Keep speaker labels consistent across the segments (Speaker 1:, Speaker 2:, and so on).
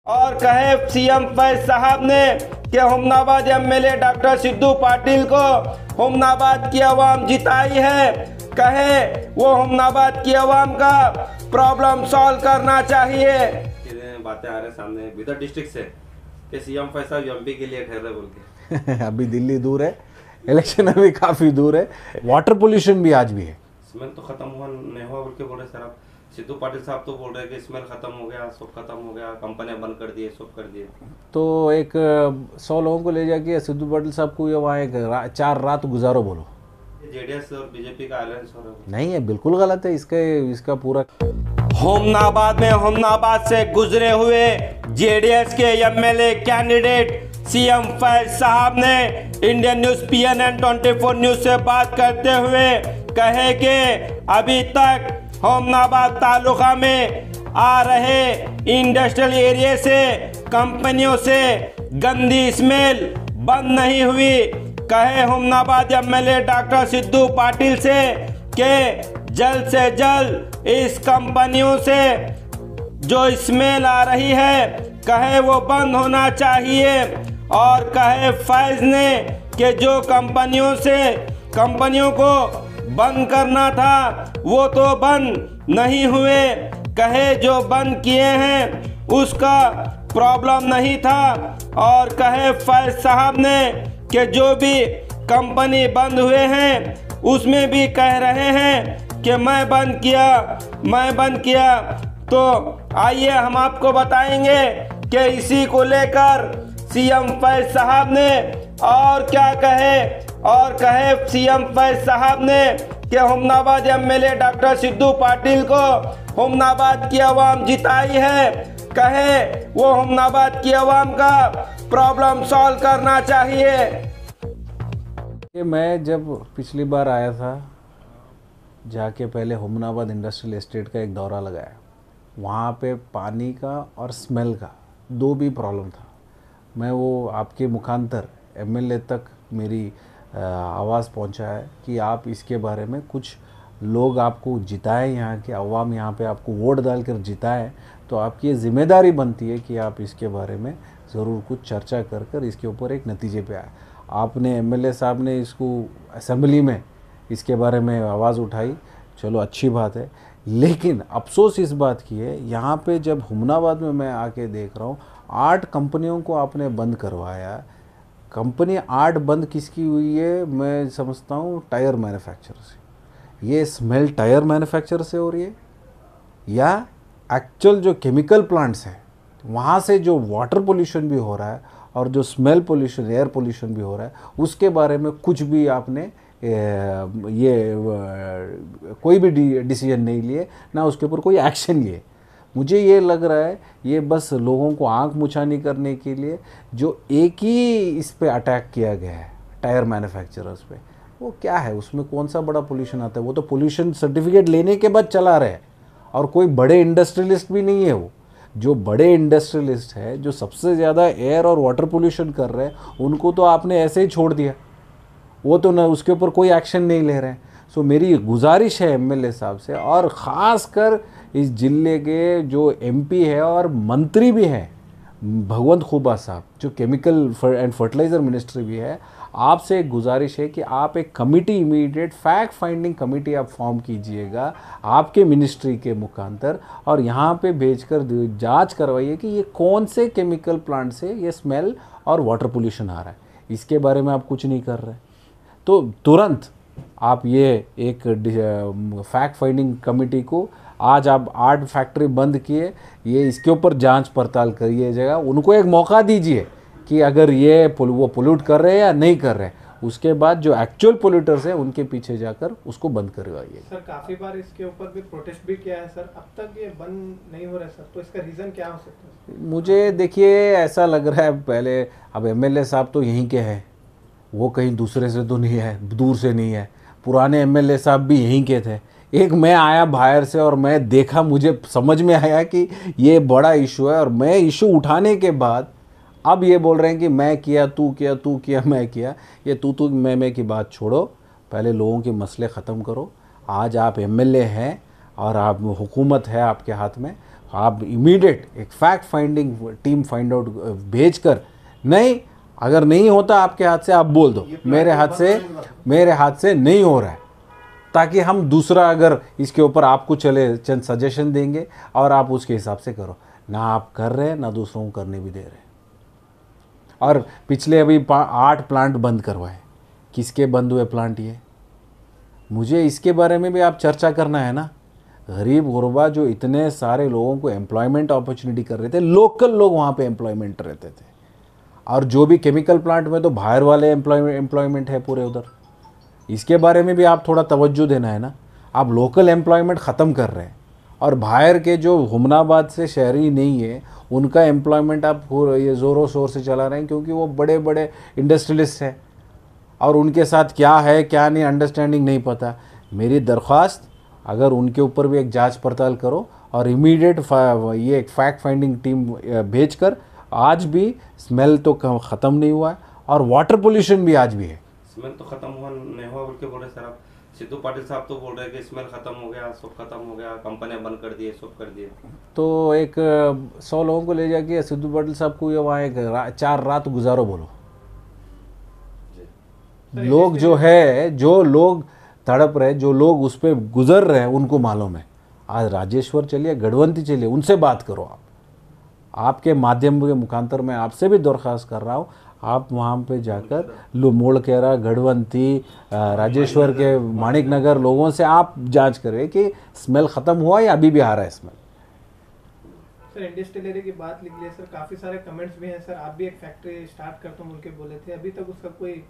Speaker 1: और कहे सीएम फैज साहब ने कि हुमनाबाद एमएलए डॉक्टर सिद्धू पाटिल को हुमनाबाद की आवाम जिताई है। कहे वो हुमनाबाद की आवाम का प्रॉब्लम सॉल्व करना चाहिए।
Speaker 2: बातें आ रहे सामने बिदर डिस्ट्रिक्ट से कि सीएम फैज साहब एमपी के लिए ठहर रहे बोल के
Speaker 3: अभी दिल्ली दूर है, इलेक्शन अभी काफ़ी दूर है, वाटर पोल्यूशन भी आज भी है।
Speaker 2: स्मेल तो खत्म हुआ नहीं हुआ बोल के बोल रहे सर आप। सिद्धू पाटिल साहब तो बोल रहे हैं कि स्मेल खत्म हो गया, सब खत्म हो गया, कंपनियां बंद कर दिए, सब कर दिए।
Speaker 3: तो एक 100 लोगों को ले जाके सिद्धू पाटिल साहब को वहाँ एक 4 रात गुजारो बोलो।
Speaker 2: जेडीएस और बीजेपी का अलायंस हो रहा है।
Speaker 3: नहीं है, बिल्कुल गलत है इसका पूरा।
Speaker 1: हुमनाबाद में हुमनाबाद से गुजरे हुए जेडीएस के एमएलए कैंडिडेट सीएम फैज साहब ने इंडियन न्यूज PNN 24 न्यूज से बात करते हुए कहे कि अभी तक हुमनाबाद तालुका में आ रहे इंडस्ट्रियल एरिया से कंपनियों से गंदी स्मेल बंद नहीं हुई। कहे हुमनाबाद एमएलए डॉक्टर सिद्धू पाटिल से कि जल्द से जल्द इस कंपनियों से जो स्मेल आ रही है कहे वो बंद होना चाहिए। और कहे फैज ने कि जो कंपनियों को बंद करना था वो तो बंद नहीं हुए। कहे जो बंद किए हैं उसका प्रॉब्लम नहीं था। और कहे फैज साहब ने कि जो भी कंपनी बंद हुए हैं उसमें भी कह रहे हैं कि मैं बंद किया। तो आइए हम आपको बताएंगे कि इसी को लेकर सीएम फैज साहब ने और क्या कहे। और कहे सीएम फैज साहब ने कि हुमनाबाद एमएलए डॉक्टर सिद्धू पाटिल को हुमनाबाद की आवाम जिताई है। कहे वो हुमनाबाद की आवाम का प्रॉब्लम सॉल्व करना चाहिए।
Speaker 3: मैं जब पिछली बार आया था जाके पहले हुमनाबाद इंडस्ट्रियल एस्टेट का एक दौरा लगाया, वहाँ पे पानी का और स्मेल का दो भी प्रॉब्लम था। मैं वो आपके मुखांतर एमएलए तक मेरी आवाज़ पहुँचा है कि आप इसके बारे में कुछ लोग आपको जिताएं, यहाँ के अवाम यहाँ पे आपको वोट डालकर जिताएं, तो आपकी ये जिम्मेदारी बनती है कि आप इसके बारे में ज़रूर कुछ चर्चा कर इसके ऊपर एक नतीजे पे आए। आपने एमएलए साहब ने इसको असेंबली में इसके बारे में आवाज़ उठाई, चलो अच्छी बात है। लेकिन अफसोस इस बात की है, यहाँ पे जब हुमनाबाद में मैं आके देख रहा हूँ 8 कंपनियों को आपने बंद करवाया। कंपनी 8 बंद किसकी हुई है मैं समझता हूँ टायर मैन्युफैक्चरर से। ये स्मेल टायर मैन्युफैक्चरर से हो रही है या एक्चुअल जो केमिकल प्लांट्स हैं वहाँ से जो वाटर पोल्यूशन भी हो रहा है और जो स्मेल पोल्यूशन एयर पोल्यूशन भी हो रहा है, उसके बारे में कुछ भी आपने कोई भी डिसीजन नहीं लिए, ना उसके ऊपर कोई एक्शन लिए। मुझे ये लग रहा है ये बस लोगों को आंख मुछानी करने के लिए जो एक ही इस पे अटैक किया गया है टायर मैन्युफैक्चरर्स पे, वो क्या है, उसमें कौन सा बड़ा पोल्यूशन आता है। वो तो पोल्यूशन सर्टिफिकेट लेने के बाद चला रहे हैं और कोई बड़े इंडस्ट्रियलिस्ट भी नहीं है। वो जो बड़े इंडस्ट्रियलिस्ट है जो सबसे ज़्यादा एयर और वाटर पोल्यूशन कर रहे हैं उनको तो आपने ऐसे ही छोड़ दिया, वो तो ना उसके ऊपर कोई एक्शन नहीं ले रहे हैं। सो मेरी गुजारिश है एमएलए साहब से और ख़ास कर इस ज़िले के जो एमपी है और मंत्री भी हैं भगवंत खुबा साहब जो केमिकल एंड फर्टिलाइज़र मिनिस्ट्री भी है, आपसे एक गुजारिश है कि आप एक committee immediate fact finding committee आप फॉर्म कीजिएगा आपके मिनिस्ट्री के मुखांतर और यहाँ पे भेजकर जांच करवाइए कि ये कौन से केमिकल प्लांट से ये स्मेल और वाटर पोल्यूशन आ रहा है। इसके बारे में आप कुछ नहीं कर रहे तो तुरंत आप ये एक फैक्ट फाइंडिंग कमेटी को आज आप 8 फैक्ट्री बंद किए, ये इसके ऊपर जांच पड़ताल करिए जाएगा। उनको एक मौका दीजिए कि अगर ये वो पोल्यूट कर रहे हैं या नहीं कर रहे हैं, उसके बाद जो एक्चुअल पोल्यूटर्स हैं उनके पीछे जाकर उसको बंद करवाइए।
Speaker 4: सर काफ़ी बार इसके ऊपर भी प्रोटेस्ट भी किया है सर, अब तक ये बंद नहीं हो रहा है सर, तो इसका रीज़न क्या हो सकता है?
Speaker 3: मुझे देखिए ऐसा लग रहा है, पहले अब एमएलए साहब तो यहीं के हैं, वो कहीं दूसरे से तो नहीं है, दूर से नहीं है। पुराने एमएलए साहब भी यहीं के थे। एक मैं आया बाहर से और मैं देखा, मुझे समझ में आया कि ये बड़ा इशू है और मैं इशू उठाने के बाद अब ये बोल रहे हैं कि मैं किया, तू किया, मैं किया। ये तू मैं की बात छोड़ो, पहले लोगों के मसले ख़त्म करो। आज आप एमएलए हैं और आप हुकूमत है आपके हाथ में, आप इमीडिएट एक fact finding team find out भेज कर, नहीं अगर नहीं होता आपके हाथ से आप बोल दो मेरे हाथ से नहीं हो रहा है, ताकि हम दूसरा अगर इसके ऊपर आपको चले चंद सजेशन देंगे और आप उसके हिसाब से करो। ना आप कर रहे हैं ना दूसरों को करने भी दे रहे हैं। और पिछले अभी 8 प्लांट बंद करवाए, किसके बंद हुए प्लांट ये? मुझे इसके बारे में भी आप चर्चा करना है ना। गरीब गुरबा जो इतने सारे लोगों को एम्प्लॉयमेंट अपॉर्चुनिटी कर रहे थे, लोकल लोग वहाँ पे एम्प्लॉयमेंट रहते थे, और जो भी केमिकल प्लांट में तो बाहर वाले एम्प्लॉयमेंट है पूरे उधर। इसके बारे में भी आप थोड़ा तवज्जो देना है ना। आप लोकल एम्प्लॉयमेंट ख़त्म कर रहे हैं और बाहर के जो हुमनाबाद से शहरी नहीं है उनका एम्प्लॉयमेंट आप ये ज़ोरों शोर से चला रहे हैं, क्योंकि वो बड़े बड़े इंडस्ट्रियलिस्ट हैं और उनके साथ क्या है क्या नहीं अंडरस्टैंडिंग नहीं पता। मेरी दरख्वास्त, अगर उनके ऊपर भी एक जांच पड़ताल करो और इमीडिएट ये एक फैक्ट फाइंडिंग टीम भेजकर, आज भी स्मेल तो ख़त्म नहीं हुआ है और वाटर पोल्यूशन भी आज भी है।
Speaker 2: स्मेल तो खत्म हुआ नहीं हुआ बोल के बोल रहे सर आप। सिद्धू पाटिल साहब तो बोल रहे हैं कि स्मेल खत्म हो गया, सब खत्म हो गया, कंपनियां बंद कर दिए, सब कर दिए।
Speaker 3: तो एक 100 लोगों को ले जाके सिद्धू पाटिल साहब को ये वहाँ एक 4 रात गुजारो बोलो। लोग जो है, जो लोग तड़प रहे, जो लोग उस पर गुजर रहे हैं उनको मालूम है। आज राजेश्वर चलिए, गढ़वंती चलिए, उनसे बात करो आप। आपके माध्यम के मुखांतर मैं आपसे भी दरख्वास्त कर रहा हूँ, आप वहाँ पे जाकर मोड़केरा, गढ़वंती, राजेश्वर के माणिक नगर लोगों से आप जांच करें कि स्मेल ख़त्म हुआ या अभी भी आ रहा है स्मेल।
Speaker 4: सर इंडस्ट्रियलिटी की बात लिख लिया सर, काफ़ी सारे कमेंट्स भी हैं सर, आप भी एक फैक्ट्री स्टार्ट करता हूँ बोल के बोले थे, अभी तक उसका कोई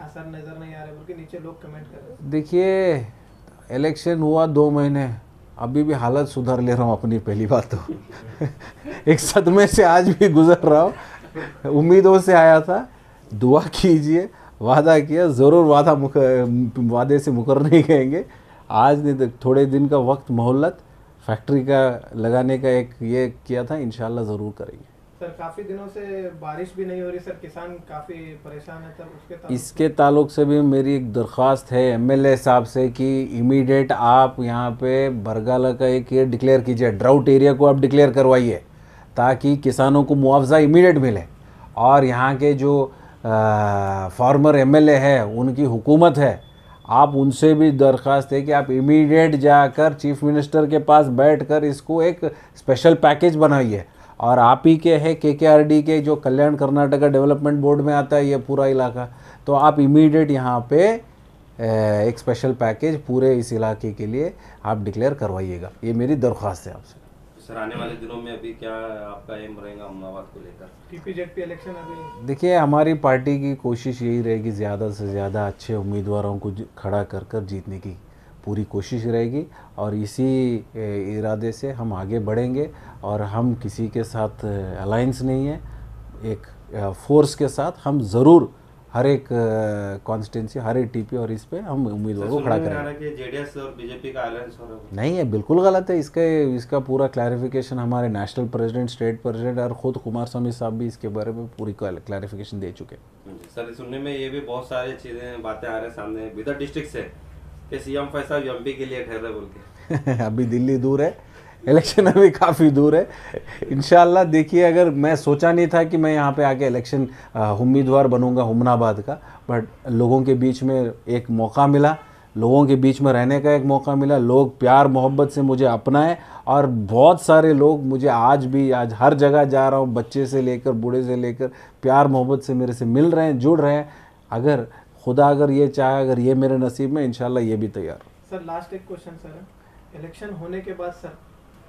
Speaker 4: असर नज़र नहीं आ रहा बोल के नीचे लोग कमेंट कर रहे हैं।
Speaker 3: देखिए, इलेक्शन हुआ 2 महीने, अभी भी हालत सुधार ले रहा हूँ अपनी। पहली बात तो एक सदमे से आज भी गुजर रहा हूँ। उम्मीदों से आया था, दुआ कीजिए, वादा किया, ज़रूर वादे से मुकर नहीं कहेंगे। आज नहीं तो थोड़े दिन का वक्त मोहलत फैक्ट्री का लगाने का एक ये किया था, इंशाल्लाह ज़रूर करेंगे।
Speaker 4: सर काफ़ी दिनों से बारिश भी नहीं हो रही सर, किसान काफ़ी परेशान है सर।
Speaker 3: इसके ताल्लुक से भी मेरी एक दरख्वास्त है एमएलए साहब से कि इमीडिएट आप यहाँ पे बरगाला का एक ये डिक्लेयर कीजिए, ड्राउट एरिया को आप डिक्लेयर करवाइए, ताकि किसानों को मुआवजा इमीडिएट मिले। और यहाँ के जो फार्मर एमएलए है, उनकी हुकूमत है, आप उनसे भी दरख्वास्त है कि आप इमीडिएट जाकर चीफ मिनिस्टर के पास बैठकर इसको एक स्पेशल पैकेज बनाइए। और आप ही के है केकेआरडी के जो कल्याण कर्नाटका डेवलपमेंट बोर्ड में आता है ये पूरा इलाका, तो आप इमीडिएट यहाँ पे एक स्पेशल पैकेज पूरे इस इलाके के लिए आप डिक्लेयर करवाइएगा। ये मेरी दरख्वास्त है आपसे।
Speaker 2: सर आने वाले दिनों में अभी क्या आपका एम रहेगा हुमनाबाद को लेकर?
Speaker 4: टीपीजेडपी इलेक्शन अभी
Speaker 3: देखिए, हमारी पार्टी की कोशिश यही रहेगी, ज़्यादा से ज़्यादा अच्छे उम्मीदवारों को खड़ा कर कर जीतने की पूरी कोशिश रहेगी, और इसी इरादे से हम आगे बढ़ेंगे। और हम किसी के साथ अलायंस नहीं है, एक फोर्स के साथ हम ज़रूर हर एक कॉन्स्टिट्यूंसी, हर एक टीपी और इस पे हम उम्मीदवार को खड़ा करेंगे।
Speaker 2: जेडीएस और बीजेपी का अलायंस हो रहा है?
Speaker 3: नहीं है, बिल्कुल गलत है। इसका पूरा क्लैरिफिकेशन हमारे नेशनल प्रेसिडेंट, स्टेट प्रेसिडेंट और ख़ुद कुमारस्वामी साहब भी इसके बारे में पूरी क्लैरिफिकेशन दे चुके हैं।
Speaker 2: सर सुनने में ये भी बहुत सारी चीज़ें बातें आ रहे हैं सामने बिदर डिस्ट्रिक्ट से कि सीएम फैसला एमपी के लिए ठहर रहे बोल के।
Speaker 3: अभी दिल्ली दूर है, इलेक्शन अभी काफ़ी दूर है। इंशाल्लाह देखिए, अगर मैं सोचा नहीं था कि मैं यहाँ पे आके इलेक्शन उम्मीदवार बनूंगा हुमनाबाद का, बट लोगों के बीच में एक मौका मिला, लोगों के बीच में रहने का एक मौका मिला, लोग प्यार मोहब्बत से मुझे अपनाए, और बहुत सारे लोग मुझे आज हर जगह जा रहा हूँ, बच्चे से लेकर बूढ़े से लेकर प्यार मोहब्बत से मेरे से मिल रहे हैं, जुड़ रहे हैं। अगर खुदा अगर ये चाहे, अगर ये मेरे नसीब में, इंशाल्लाह ये भी तैयार।
Speaker 4: सर लास्ट एक क्वेश्चन सर, इलेक्शन होने के बाद सर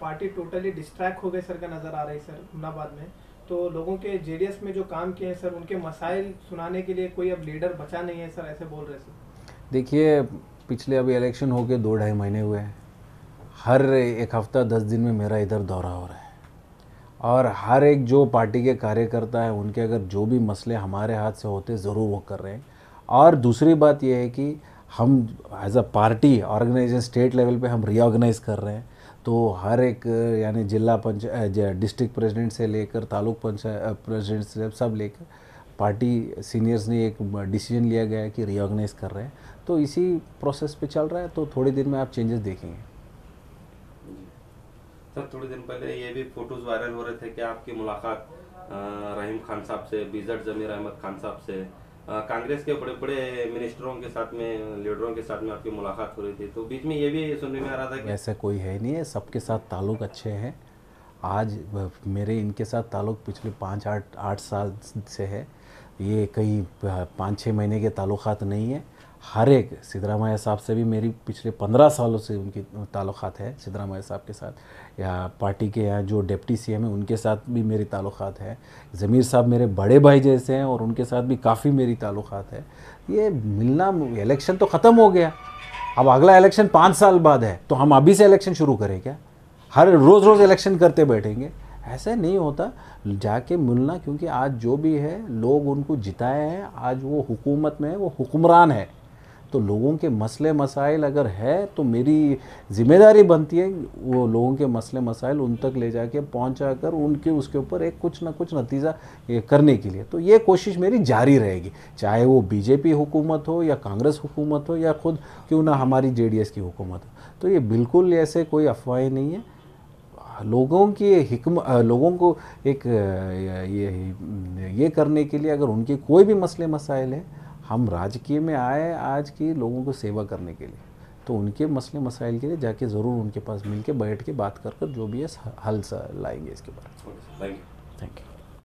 Speaker 4: पार्टी टोटली डिस्ट्रैक्ट हो गई सर का नज़र आ रही सर हुमनाबाद में, तो लोगों के जेडीएस में जो काम किए हैं सर, उनके मसाइल सुनाने के लिए कोई अब लीडर बचा नहीं है सर, ऐसे बोल रहे सर।
Speaker 3: देखिए, पिछले अभी इलेक्शन हो के 2-2.5 महीने हुए हैं। हर एक हफ़्ता 10 दिन में मेरा इधर दौरा हो रहा है, और हर एक जो पार्टी के कार्यकर्ता हैं, उनके अगर जो भी मसले हमारे हाथ से होते ज़रूर वो कर रहे हैं। और दूसरी बात यह है कि हम as a party organisation state level पे हम रीऑर्गेनाइज कर रहे हैं, तो हर एक यानी जिला पंचायत, डिस्ट्रिक्ट प्रेसिडेंट से लेकर तालुक पंचायत प्रेसिडेंट से सब लेकर पार्टी सीनियर्स ने एक डिसीजन लिया गया है कि रीऑर्गेनाइज कर रहे हैं। तो इसी प्रोसेस पे चल रहा है, तो थोड़ी देर में आप चेंजेस देखेंगे।
Speaker 2: सर थोड़ी दिन पहले ये भी फोटोज वायरल हो रहे थे कि आपकी मुलाकात रहीम खान साहब से, बीजर जमीर अहमद खान साहब से, कांग्रेस के बड़े बड़े मिनिस्टरों के साथ में, लीडरों के साथ में आपकी मुलाकात हो रही थी। तो बीच में ये भी सुनने में आ रहा था कि
Speaker 3: ऐसा कोई है नहीं है, सबके साथ ताल्लुक़ अच्छे हैं। आज मेरे इनके साथ ताल्लुक़ पिछले 5-8 साल से है, ये कहीं 5-6 महीने के ताल्लुक़ात नहीं है। हर एक सिद्धरामैया साहब से भी मेरी पिछले 15 सालों से उनकी ताल्लुक़ात है सिद्धरामैया साहब के साथ, या पार्टी के यहाँ जो डिप्टी सीएम है उनके साथ भी मेरी ताल्लुक़ात है। ज़मीर साहब मेरे बड़े भाई जैसे हैं और उनके साथ भी काफ़ी मेरी ताल्लुक़ात है। ये मिलना, इलेक्शन तो ख़त्म हो गया, अब अगला इलेक्शन 5 साल बाद है, तो हम अभी से इलेक्शन शुरू करें क्या? हर रोज़ इलेक्शन करते बैठेंगे? ऐसे नहीं होता। जाके मिलना, क्योंकि आज जो भी है लोग उनको जिताए हैं, आज वो हुकूमत में है, वो हुक्मरान है। तो लोगों के मसले मसाइल अगर है तो मेरी ज़िम्मेदारी बनती है वो लोगों के मसले मसाइल उन तक ले जाके पहुंचा कर उनके उसके ऊपर एक कुछ ना कुछ नतीजा करने के लिए। तो ये कोशिश मेरी जारी रहेगी, चाहे वो बीजेपी हुकूमत हो या कांग्रेस हुकूमत हो या खुद क्यों ना हमारी जेडीएस की हुकूमत हो। तो ये बिल्कुल ऐसे कोई अफवाहें नहीं है। लोगों की लोगों को एक ये करने के लिए, अगर उनके कोई भी मसले मसाइल हैं, हम राजकीय में आए आज की लोगों को सेवा करने के लिए, तो उनके मसले मसाइल के लिए जाके ज़रूर उनके पास मिल के बैठ के बात कर जो भी है हल लाएंगे इसके बारे में।
Speaker 2: Thank you.
Speaker 3: Thank you.